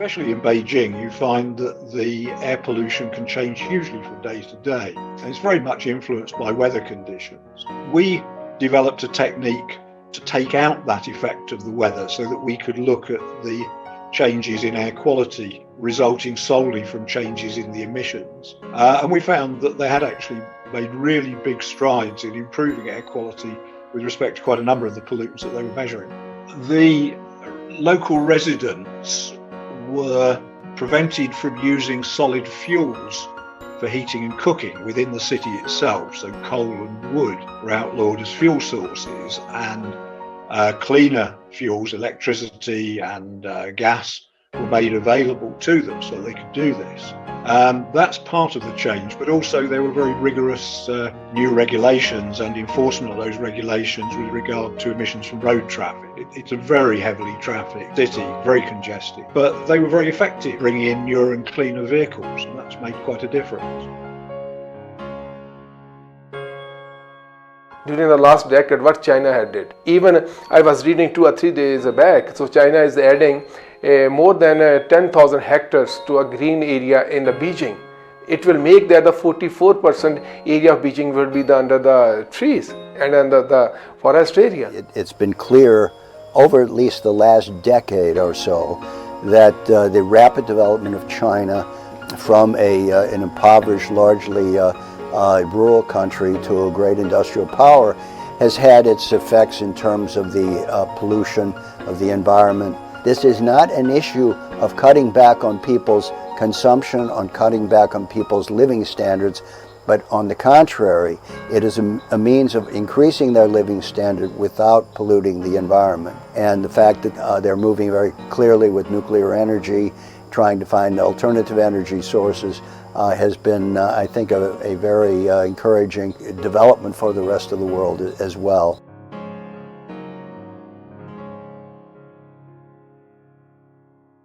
Especially in Beijing, you find that the air pollution can change hugely from day to day. And it's very much influenced by weather conditions. We developed a technique to take out that effect of the weather so that we could look at the changes in air quality resulting solely from changes in the emissions. And we found that they had actually made really big strides in improving air quality with respect to quite a number of the pollutants that they were measuring. The local residents were prevented from using solid fuels for heating and cooking within the city itself. So coal and wood were outlawed as fuel sources, and cleaner fuels, electricity and gas, were made available to them so they could do this. That's part of the change, but also there were very rigorous new regulations and enforcement of those regulations with regard to emissions from road traffic. It's a very heavily trafficked city, very congested, but they were very effective bringing in newer and cleaner vehicles, and that's made quite a difference. During the last decade, what China had did. Even I was reading 2 or 3 days back, so China is adding more than 10,000 hectares to a green area in the Beijing. It will make that the 44% area of Beijing will be under the trees and under the forest area. It's been clear over at least the last decade or so that the rapid development of China from an impoverished, largely rural country to a great industrial power has had its effects in terms of the pollution of the environment. This is not an issue of cutting back on people's consumption, on cutting back on people's living standards, but on the contrary, it is a means of increasing their living standard without polluting the environment. And the fact that they're moving very clearly with nuclear energy, trying to find alternative energy sources, has been, I think, a very encouraging development for the rest of the world as well.